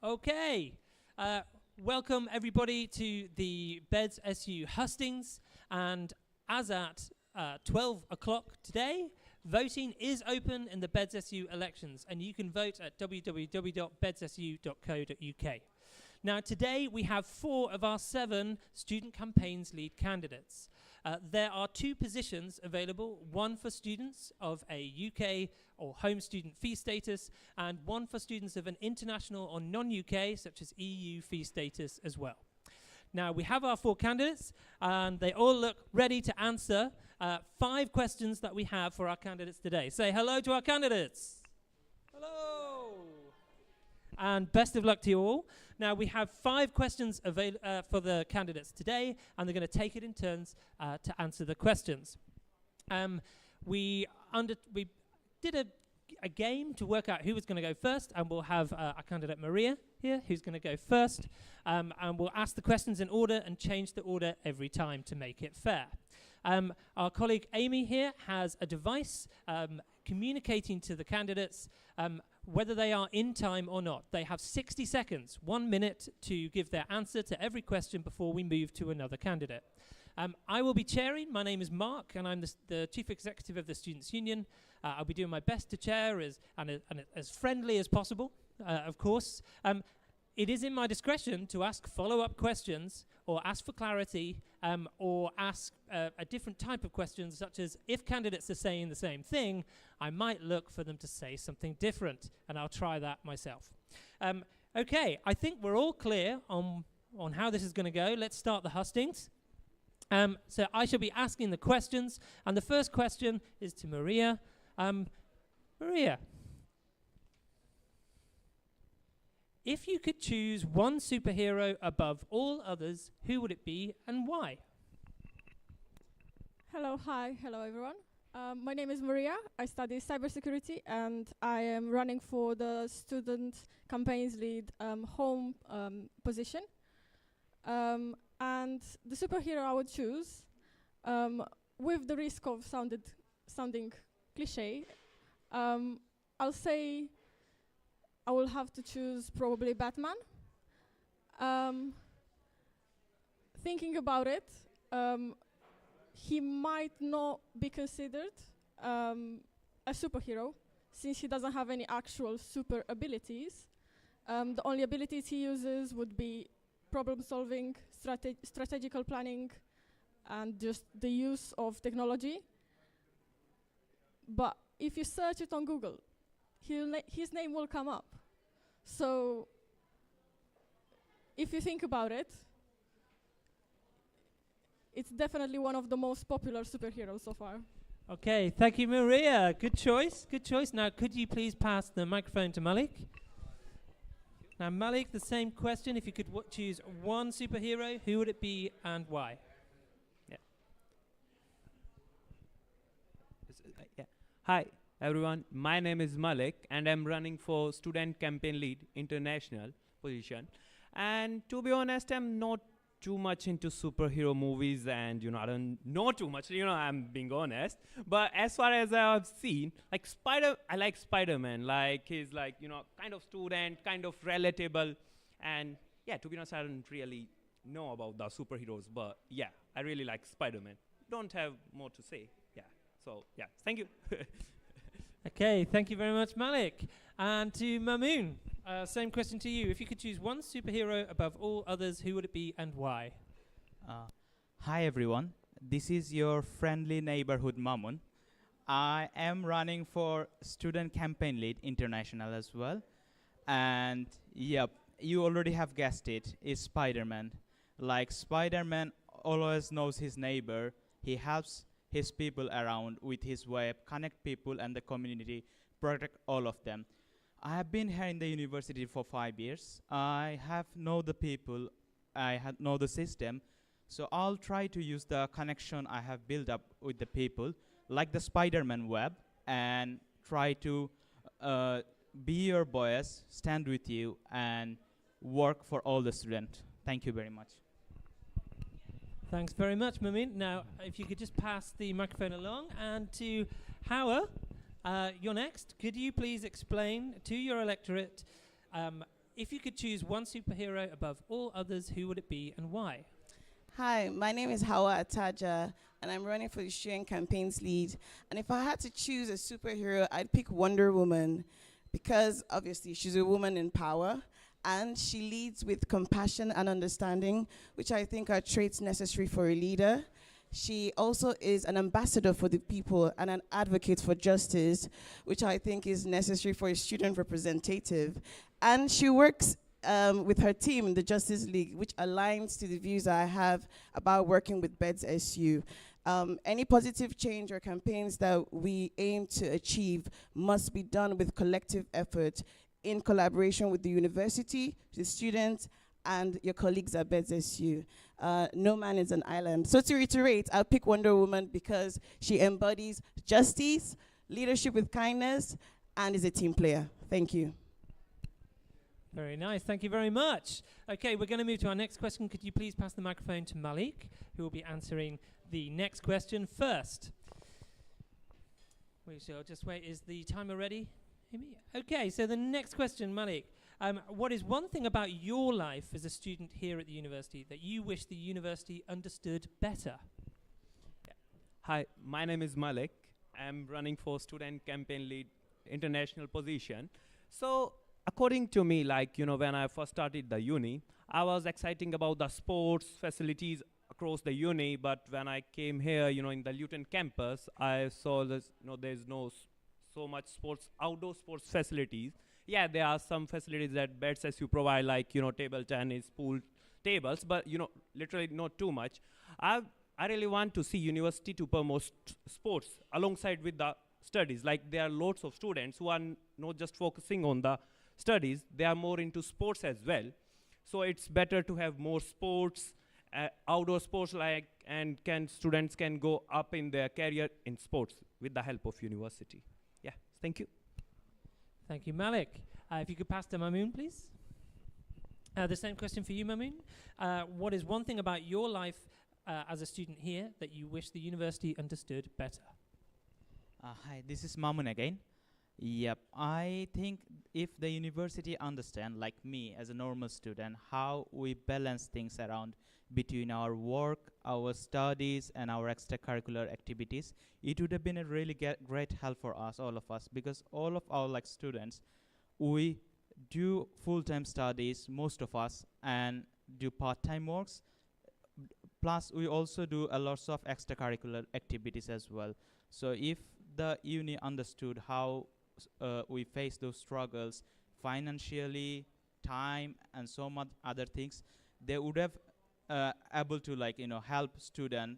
Okay. Welcome everybody to the BEDS SU hustings, and as at 12 o'clock today, voting is open in the BEDS SU elections, and you can vote at www.bedssu.co.uk. Now today we have 4 of our 7 student campaigns lead candidates. There are 2 positions available, one for students of a UK or home student fee status, and one for students of an international or non-UK, such as EU fee status as well. Now we have our 4 candidates, and they all look ready to answer 5 questions that we have for our candidates today. Say hello to our candidates. Hello. And best of luck to you all. Now we have 5 questions for the candidates today, and they're going to take it in turns to answer the questions. We did a game to work out who was going to go first, and we'll have our candidate Maria here, who's going to go first, and we'll ask the questions in order and change the order every time to make it fair. Our colleague Amy here has a device communicating to the candidates whether they are in time or not. They have 60 seconds, 1 minute, to give their answer to every question before we move to another candidate. I will be chairing. My name is Mark, and I'm the Chief Executive of the Students' Union. I'll be doing my best to chair as friendly as possible, of course. It is in my discretion to ask follow-up questions, or ask for clarity, or ask a different type of questions, such as if candidates are saying the same thing, I might look for them to say something different, and I'll try that myself. Okay, I think we're all clear on how this is going to go. Let's start the hustings. So I shall be asking the questions, and the first question is to Maria. Maria, if you could choose one superhero above all others, who would it be and why? Hello, hello everyone. My name is Maria. I study cybersecurity, and I am running for the Student Campaigns Lead home position. And the superhero I would choose, with the risk of sounding cliche, I'll say I will have to choose probably Batman. Thinking about it, he might not be considered a superhero, since he doesn't have any actual super abilities. The only abilities he uses would be problem solving, strategical planning, and just the use of technology. But if you search it on Google, his name will come up. So if you think about it, it's definitely one of the most popular superheroes so far. Okay, thank you, Maria. Good choice, good choice. Now, could you please pass the microphone to Malik? Now, Malik, the same question. If you could choose one superhero, who would it be and why? Hi, everyone. My name is Malik, and I'm running for Student Campaign Lead International position. And to be honest, I'm not too much into superhero movies, and I don't know too much. I'm being honest. But as far as I've seen, I like Spider-Man. Like he's kind of student, kind of relatable, and yeah, to be honest, I don't really know about the superheroes, but yeah, I really like Spider-Man. Don't have more to say. So, yeah, thank you. Okay, thank you very much, Malik. And to Mamoon, same question to you. If you could choose one superhero above all others, who would it be and why? Hi, everyone. This is your friendly neighborhood Mamoon. I am running for Student Campaign Lead International as well. And, yep, you already have guessed it, is Spider-Man. Like, Spider-Man always knows his neighbor. He helps his people around with his web, connect people and the community, protect all of them. I have been here in the university for 5 years. I have know the people, I know the system, so I'll try to use the connection I have built up with the people, like the Spider-Man web, and try to be your voice, stand with you, and work for all the students. Thank you very much. Thanks very much, Mamoon. Now, if you could just pass the microphone along. And to Hawa, you're next. Could you please explain to your electorate if you could choose one superhero above all others, who would it be and why? Hi, my name is Hawa Ataja, and I'm running for the Student Campaigns Lead. And if I had to choose a superhero, I'd pick Wonder Woman, because obviously she's a woman in power, and she leads with compassion and understanding, which I think are traits necessary for a leader. She also is an ambassador for the people and an advocate for justice, which I think is necessary for a student representative. And she works with her team in the Justice League, which aligns to the views that I have about working with BEDS SU. Any positive change or campaigns that we aim to achieve must be done with collective effort in collaboration with the university, the students, and your colleagues at BEDS SU. No man is an island. So to reiterate, I'll pick Wonder Woman because she embodies justice, leadership with kindness, and is a team player. Thank you. Very nice. Thank you very much. Okay, we're going to move to our next question. Could you please pass the microphone to Malik, who will be answering the next question first? We shall just wait. Is the timer ready? Amy? Okay, so the next question, Malik. What is one thing about your life as a student here at the university that you wish the university understood better? Hi, my name is Malik. I'm running for Student Campaign Lead international position. So according to me, like, when I first started the uni, I was exciting about the sports facilities across the uni, but when I came here, in the Luton campus, I saw this, there's no so much outdoor sports facilities. Yeah, there are some facilities that BEDS SU provide, like, table tennis, pool tables, but, literally not too much. I really want to see university to promote sports alongside with the studies. Like, there are lots of students who are not just focusing on the studies, they are more into sports as well. So it's better to have more sports, outdoor sports, and students can go up in their career in sports with the help of university. Yeah, thank you. Thank you, Malik. If you could pass to Mamoon, please. The same question for you, Mamoon. What is one thing about your life as a student here that you wish the university understood better? Hi, this is Mamoon again. Yep, I think if the university understand, like me as a normal student, how we balance things around between our work, our studies, and our extracurricular activities, it would have been a really great help for us, all of us, because all of our students, we do full-time studies, most of us, and do part-time works. Plus, we also do a lot of extracurricular activities as well. So if the uni understood how we face those struggles financially, time, and so much other things, they would have able to help student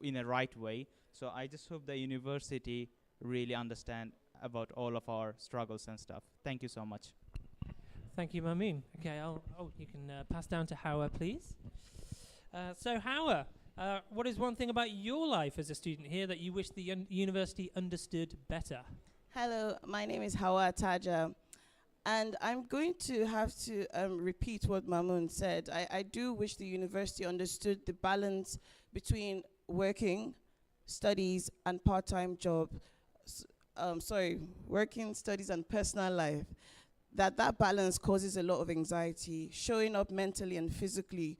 in a right way. So I just hope the university really understand about all of our struggles and stuff. Thank you so much. Thank you, Mamoon. Okay, you can pass down to Hawa, please. So Hawa, what is one thing about your life as a student here that you wish the university understood better? Hello, my name is Hawa Ataja. And I'm going to have to repeat what Mamoon said. I do wish the university understood the balance between working, studies, and part-time job. Working, studies, and personal life. That balance causes a lot of anxiety, showing up mentally and physically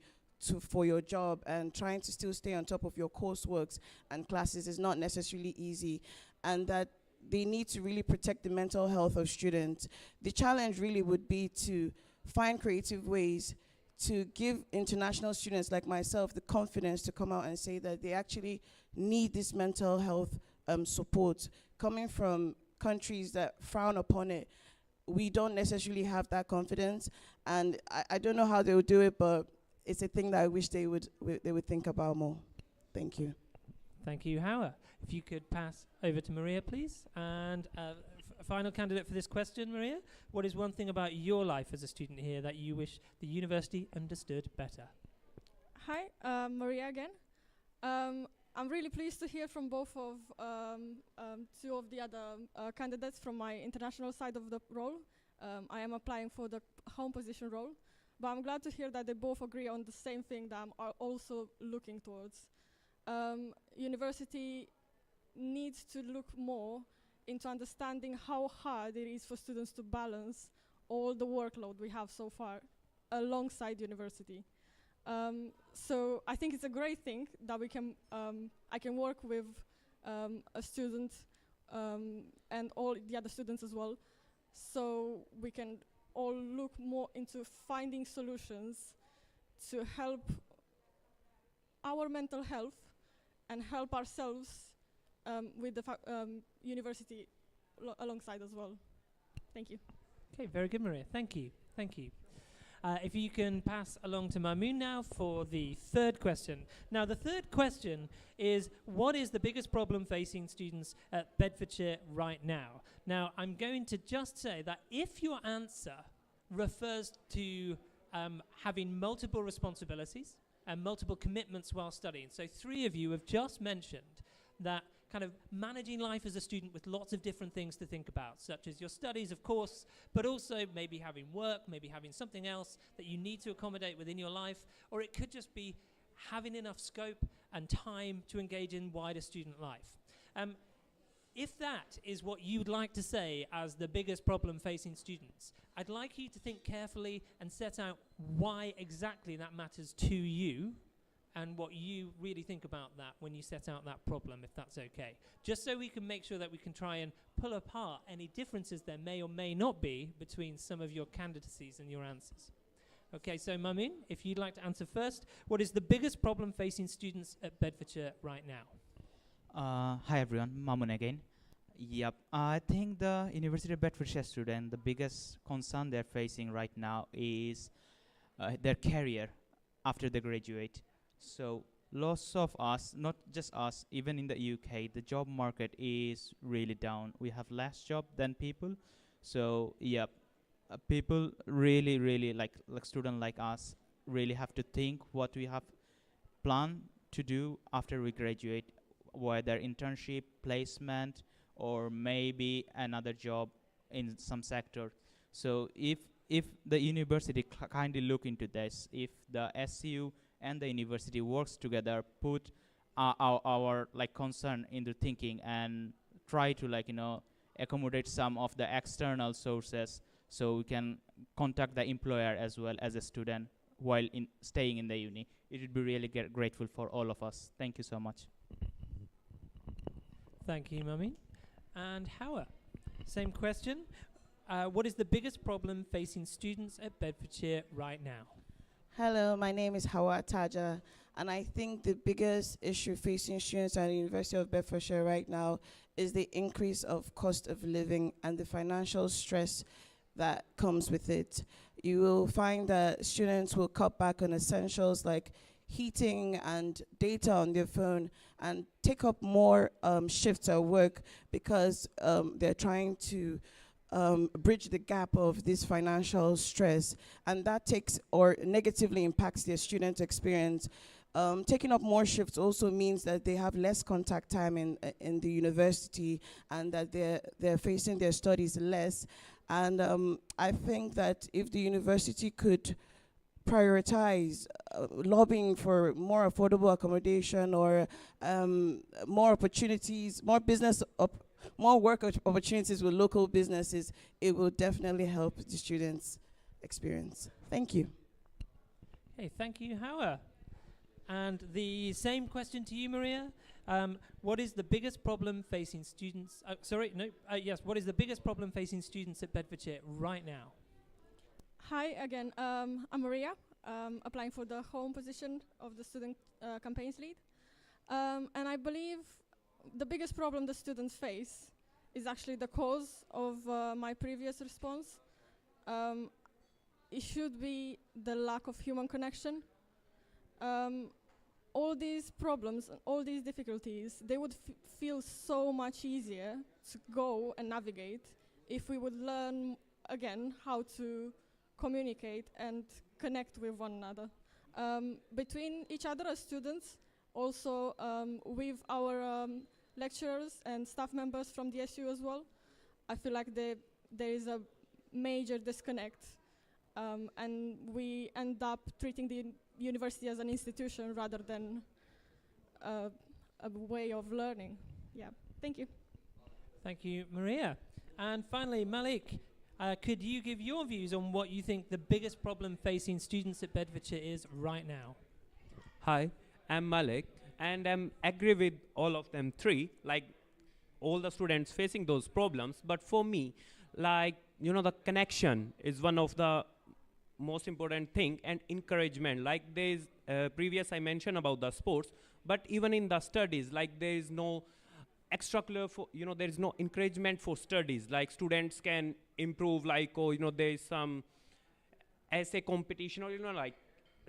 for your job, and trying to still stay on top of your courseworks and classes is not necessarily easy. And that they need to really protect the mental health of students. The challenge really would be to find creative ways to give international students like myself the confidence to come out and say that they actually need this mental health support. Coming from countries that frown upon it, we don't necessarily have that confidence, and I don't know how they would do it, but it's a thing that I wish they would think about more. Thank you. Thank you, Hawa. If you could pass over to Maria, please. And a final candidate for this question, Maria. What is one thing about your life as a student here that you wish the university understood better? Hi, Maria again. I'm really pleased to hear from both of two of the other candidates from my international side of the role. I am applying for the home position role, but I'm glad to hear that they both agree on the same thing that I'm also looking towards. University needs to look more into understanding how hard it is for students to balance all the workload we have so far alongside university. So I think it's a great thing that I can work with a student and all the other students as well, so we can all look more into finding solutions to help our mental health and help ourselves with the university alongside as well. Thank you. Okay, very good, Maria. Thank you. Thank you. If you can pass along to Mamoon now for the third question. Now, the third question is, what is the biggest problem facing students at Bedfordshire right now? Now, I'm going to just say that if your answer refers to having multiple responsibilities and multiple commitments while studying, so 3 of you have just mentioned that kind of managing life as a student with lots of different things to think about, such as your studies, of course, but also maybe having work, maybe having something else that you need to accommodate within your life, or it could just be having enough scope and time to engage in wider student life. If that is what you'd like to say as the biggest problem facing students, I'd like you to think carefully and set out why exactly that matters to you, and what you really think about that when you set out that problem, if that's okay. Just so we can make sure that we can try and pull apart any differences there may or may not be between some of your candidacies and your answers. Okay, so Mamoon, if you'd like to answer first, what is the biggest problem facing students at Bedfordshire right now? Hi everyone, Mamoon again. Yep, I think the University of Bedfordshire student, the biggest concern they're facing right now is their career after they graduate. So lots of us, not just us, even in the UK, the job market is really down. We have less job than people. So yeah, people really like students like us really have to think what we have planned to do after we graduate, whether internship, placement, or maybe another job in some sector. So if the university kindly look into this, if the SCU and the university works together, put our like concern into thinking and try to accommodate some of the external sources, so we can contact the employer as well as a student while staying in the uni. It would be really grateful for all of us. Thank you so much. Thank you, Mamoon. And Hawa, same question. What is the biggest problem facing students at Bedfordshire right now? Hello, my name is Hawa Taja, and I think the biggest issue facing students at the University of Bedfordshire right now is the increase of cost of living and the financial stress that comes with it. You will find that students will cut back on essentials like heating and data on their phone and take up more shifts at work because they're trying to bridge the gap of this financial stress, and that takes or negatively impacts their student experience. Taking up more shifts also means that they have less contact time in the university, and that they're facing their studies less. And I think that if the university could prioritize lobbying for more affordable accommodation or more opportunities, more work opportunities with local businesses, it will definitely help the students' experience. Thank you. Hey, thank you, Hawa. And the same question to you, Maria. What is the biggest problem facing students? Yes. What is the biggest problem facing students at Bedfordshire right now? Hi again. I'm Maria. Applying for the home position of the student campaigns lead, and I believe the biggest problem the students face is actually the cause of my previous response. It should be the lack of human connection. All these problems and all these difficulties, they would feel so much easier to go and navigate if we would learn again how to communicate and connect with one another. Between each other as students, also with our lecturers and staff members from the SU as well. I feel like there is a major disconnect, and we end up treating the university as an institution rather than a way of learning. Yeah, thank you. Thank you, Maria. And finally, Malik, could you give your views on what you think the biggest problem facing students at Bedfordshire is right now? Hi, I'm Malik, and I'm agree with all of them three, like all the students facing those problems. But for me, like, the connection is one of the most important thing, and encouragement. Like there is previous I mentioned about the sports, but even in the studies, like there is no extracurricular for, there is no encouragement for studies. Like students can improve, like, there is some essay competition, or like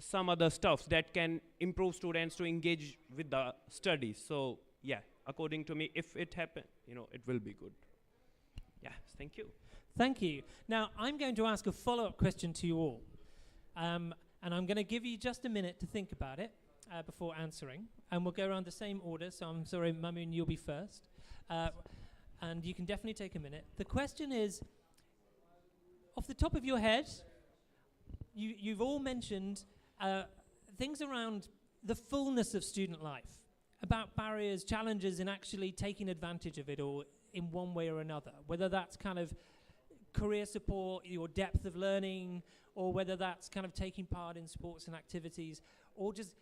some other stuff that can improve students to engage with the studies. So yeah, according to me, if it happen, it will be good. Yeah, thank you. Thank you. Now, I'm going to ask a follow-up question to you all. And I'm going to give you just a minute to think about it before answering. And we'll go around the same order. So I'm sorry, Mamoon, you'll be first. And you can definitely take a minute. The question is, off the top of your head, you've all mentioned things around the fullness of student life, about barriers, challenges in actually taking advantage of it all in one way or another, whether that's kind of career support, your depth of learning, or whether that's kind of taking part in sports and activities, or just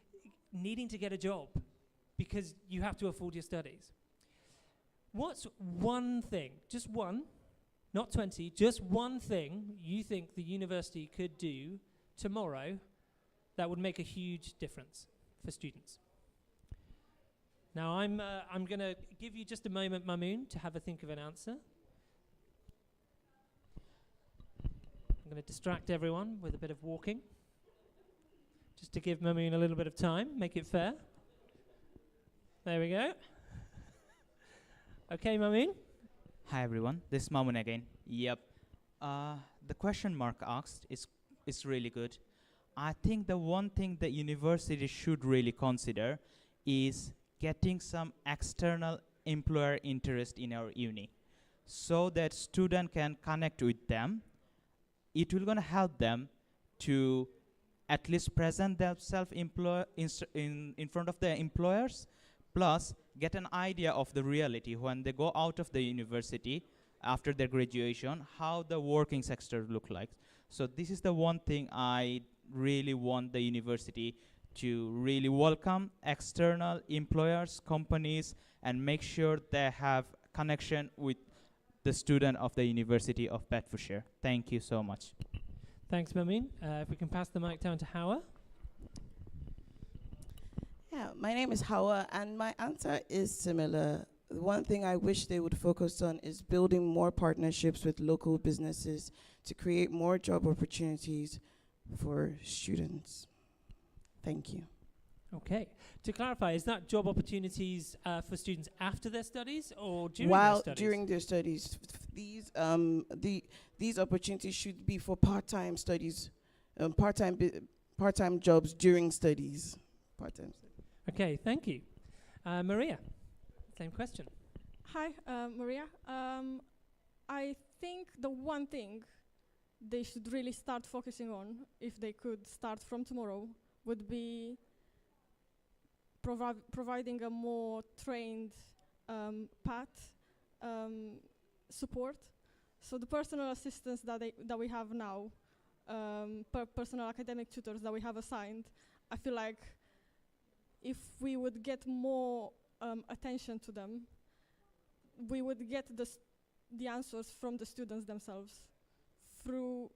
needing to get a job because you have to afford your studies. What's one thing, just one, not 20, just one thing you think the university could do tomorrow that would make a huge difference for students? Now, I'm going to give you just a moment, Mamoon, to have a think of an answer. I'm going to distract everyone with a bit of walking, just to give Mamoon a little bit of time, make it fair. There we go. Okay, Mamoon. Hi everyone, this is Mamoon again. Yep. The question Mark asked is really good. I think the one thing that university should really consider is getting some external employer interest in our uni, so that student can connect with them. It will gonna help them to at least present themselves in front of their employers, plus get an idea of the reality when they go out of the university after their graduation, how the working sector look like. So this is the one thing I really want the university to really welcome external employers, companies, and make sure they have connection with the student of the University of Bedfordshire. Thank you so much. Thanks, Mamoon. If we can pass the mic down to Hawa. Yeah, my name is Hawa, and my answer is similar. The one thing I wish they would focus on is building more partnerships with local businesses to create more job opportunities for students. Thank you. Okay. To clarify, is that job opportunities for students after their studies or during their While studies? during their studies, these opportunities should be for part-time studies, part-time jobs during studies. Part-time. Okay, thank you. Maria, same question. Hi, Maria. I think the one thing they should really start focusing on, if they could start from tomorrow, would be providing a more trained path support. So the personal assistants that we have now, personal academic tutors that we have assigned, I feel like if we would get more attention to them, we would get the answers from the students themselves through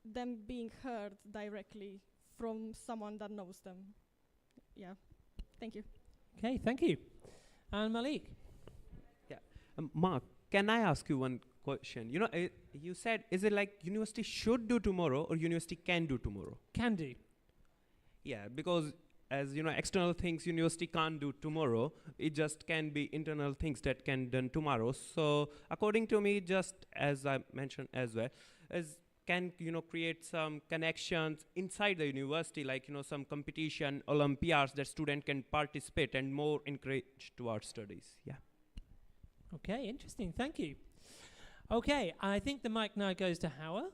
them being heard directly from someone that knows them. Yeah, thank you. Okay, thank you. And Malik? Yeah. Mark, can I ask you one question? You said, is it like university should do tomorrow or university can do tomorrow? Can do. Yeah, because as external things university can't do tomorrow, it just can be internal things that can done tomorrow. So according to me, just as I mentioned as well, can create some connections inside the university, like some competition, Olympiads that student can participate and more encourage towards studies. Yeah. Okay, interesting. Thank you. Okay, I think the mic now goes to Hawa.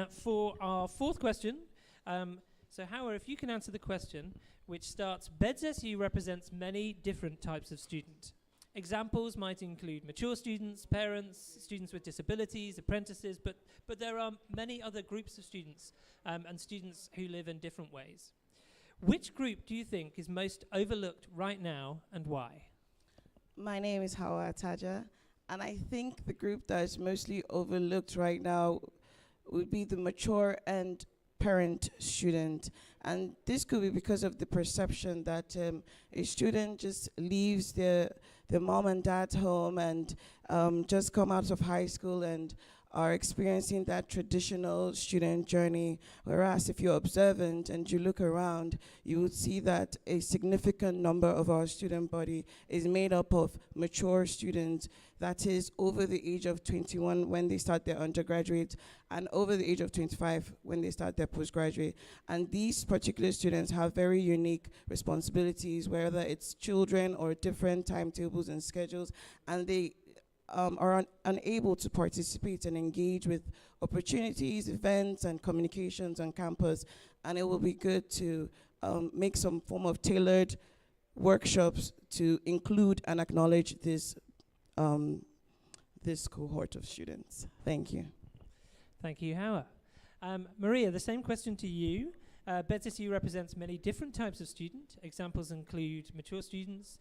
For our fourth question, so Hawa, if you can answer the question, which starts, BEDS SU represents many different types of student. Examples might include mature students, parents, students with disabilities, apprentices, but there are many other groups of students and students who live in different ways. Which group do you think is most overlooked right now and why? My name is Hawa Ataja, and I think the group that is mostly overlooked right now would be the mature and parent student. And this could be because of the perception that a student just leaves their mom and dad's home and just come out of high school and are experiencing that traditional student journey. Whereas if you're observant and you look around, you would see that a significant number of our student body is made up of mature students, that is over the age of 21 when they start their undergraduate and over the age of 25 when they start their postgraduate. And these particular students have very unique responsibilities, whether it's children or different timetables and schedules, and they are unable to participate and engage with opportunities, events, and communications on campus. And it will be good to make some form of tailored workshops to include and acknowledge this cohort of students. Thank you. Thank you, Howard. Maria, the same question to you. BETSU represents many different types of student. Examples include mature students,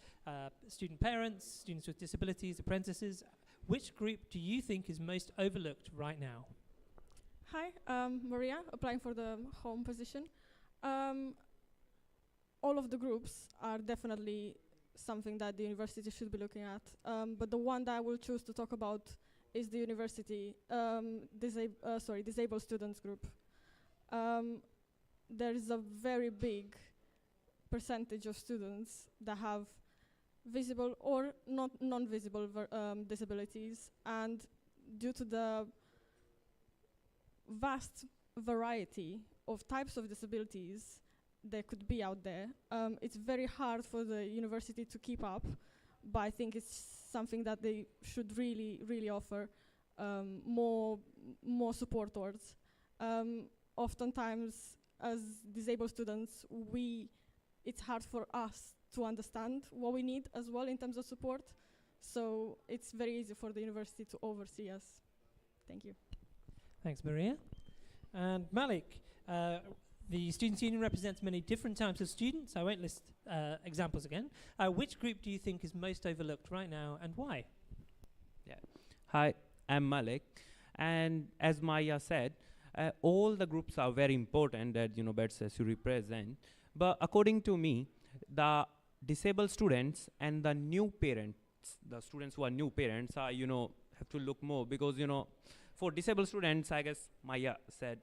student parents, students with disabilities, apprentices. Which group do you think is most overlooked right now? Hi, Maria, applying for the home position. All of the groups are definitely something that the university should be looking at. But the one that I will choose to talk about is the university disabled students group. There is a very big percentage of students that have visible or non-visible disabilities, and due to the vast variety of types of disabilities that could be out there, it's very hard for the university to keep up, but I think it's something that they should really offer more support towards. Oftentimes, as disabled students, it's hard for us to understand what we need as well in terms of support. So it's very easy for the university to oversee us. Thank you. Thanks, Maria. And Malik, the Students' Union represents many different types of students. I won't list examples again. Which group do you think is most overlooked right now and why? Yeah. Hi, I'm Malik. And as Maya said, all the groups are very important that, BETSU represent. But according to me, the disabled students and the new parents, the students who are new parents are, have to look more because, for disabled students, I guess Maya said,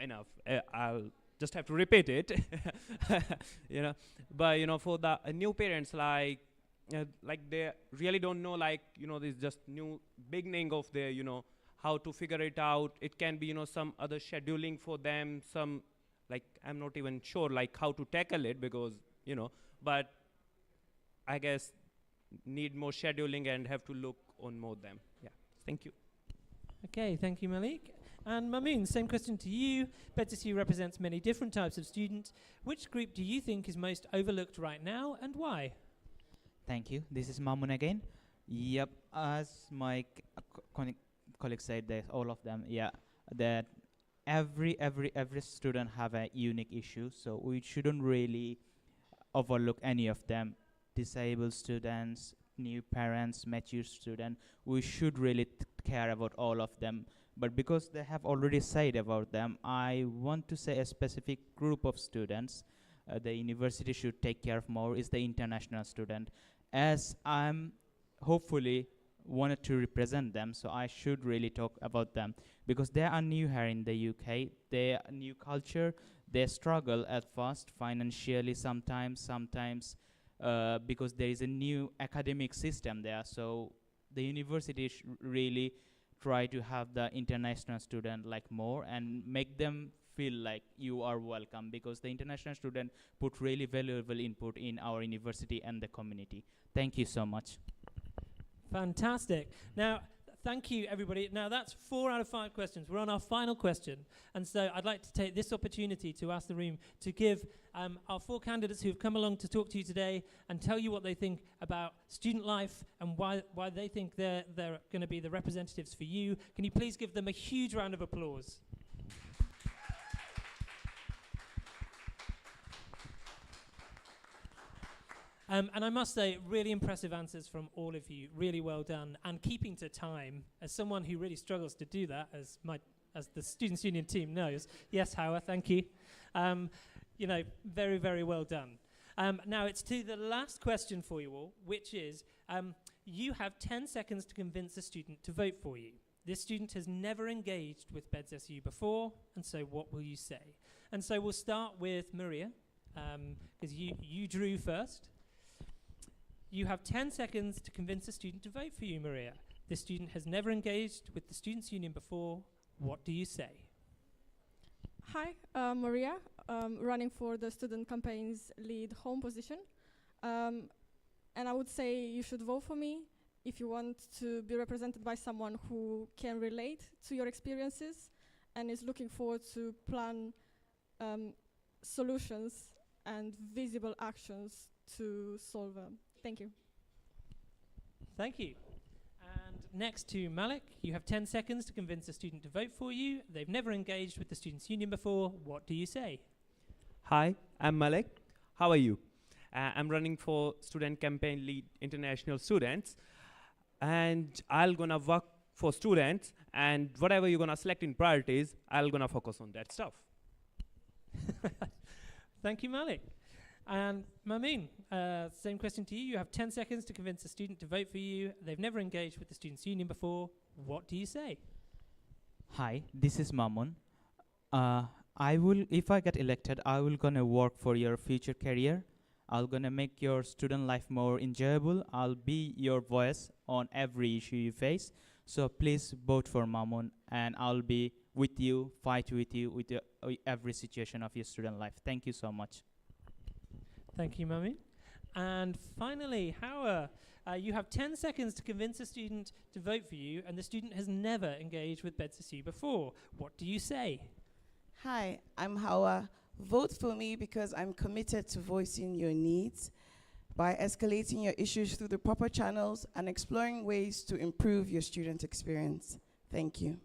enough. I'll just have to repeat it, But, for the new parents, like they really don't know, this just new beginning of their, how to figure it out. It can be, some other scheduling for them, some, I'm not even sure, how to tackle it because, but I guess need more scheduling and have to look on more them. Yeah, thank you. Okay, thank you, Malik. And Mamoon, same question to you. BETSU represents many different types of students. Which group do you think is most overlooked right now and why? Thank you. This is Mamun again. Yep, as my colleague said, there's all of them. Yeah, that every student have a unique issue, so we shouldn't really overlook any of them. Disabled students, new parents, mature students, we should really care about all of them. But because they have already said about them, I want to say a specific group of students the university should take care of more is the international student, as I'm hopefully wanted to represent them, so I should really talk about them because they are new here in the UK. They are new culture. They struggle at first financially sometimes because there is a new academic system there. So the university really try to have the international student more and make them feel like you are welcome, because the international student put really valuable input in our university and the community. Thank you so much. Fantastic. Now, thank you, everybody. Now, that's 4 out of 5 questions. We're on our final question. And so I'd like to take this opportunity to ask the room to give our 4 candidates who've come along to talk to you today and tell you what they think about student life and why they think they're going to be the representatives for you. Can you please give them a huge round of applause? And I must say, really impressive answers from all of you. Really well done. And keeping to time, as someone who really struggles to do that, as the Students' Union team knows. Yes, Howard, thank you. You know, very, very well done. Now, it's to the last question for you all, which is, you have 10 seconds to convince a student to vote for you. This student has never engaged with BEDS SU before, and so what will you say? And so we'll start with Maria, because you drew first. You have 10 seconds to convince a student to vote for you, Maria. This student has never engaged with the Students' Union before. What do you say? Hi, Maria, running for the Student Campaigns Lead home position. And I would say you should vote for me if you want to be represented by someone who can relate to your experiences and is looking forward to plan solutions and visible actions to solve them. Thank you. Thank you. And next to Malik, you have 10 seconds to convince a student to vote for you. They've never engaged with the Students' Union before. What do you say? Hi, I'm Malik. How are you? I'm running for Student Campaign Lead International Students. And I'm gonna work for students, and whatever you're gonna select in priorities, I'm gonna focus on that stuff. Thank you, Malik. And Mamin, same question to you. You have 10 seconds to convince a student to vote for you. They've never engaged with the Students' Union before. What do you say? Hi, this is Mamun. If I get elected, I will gonna work for your future career. I'll gonna make your student life more enjoyable. I'll be your voice on every issue you face. So please vote for Mamun, and I'll be with you, fight with you with every situation of your student life. Thank you so much. Thank you, Mummy. And finally, Howard, you have 10 seconds to convince a student to vote for you, and the student has never engaged with BEDS SU before. What do you say? Hi, I'm Hawa. Vote for me because I'm committed to voicing your needs by escalating your issues through the proper channels and exploring ways to improve your student experience. Thank you.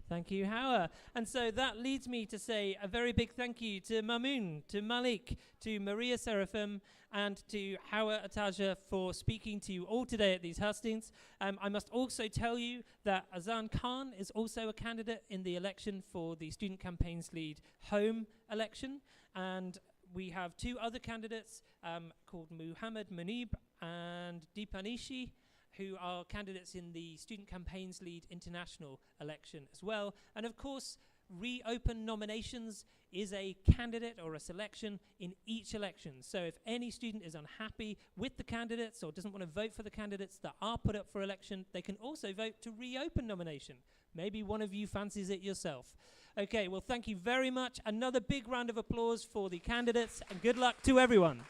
Thank you, Howard. And so that leads me to say a very big thank you to Mamoon, to Malik, to Maria Seraphim, and to Howard Ataja for speaking to you all today at these hustings. I must also tell you that Azan Khan is also a candidate in the election for the Student Campaigns Lead home election. And we have 2 other candidates called Muhammad Munib and Deepanishi, who are candidates in the Student Campaigns Lead International election as well. And of course, reopen nominations is a candidate or a selection in each election. So if any student is unhappy with the candidates or doesn't want to vote for the candidates that are put up for election, they can also vote to reopen nomination. Maybe one of you fancies it yourself. Okay, well, thank you very much. Another big round of applause for the candidates, and good luck to everyone.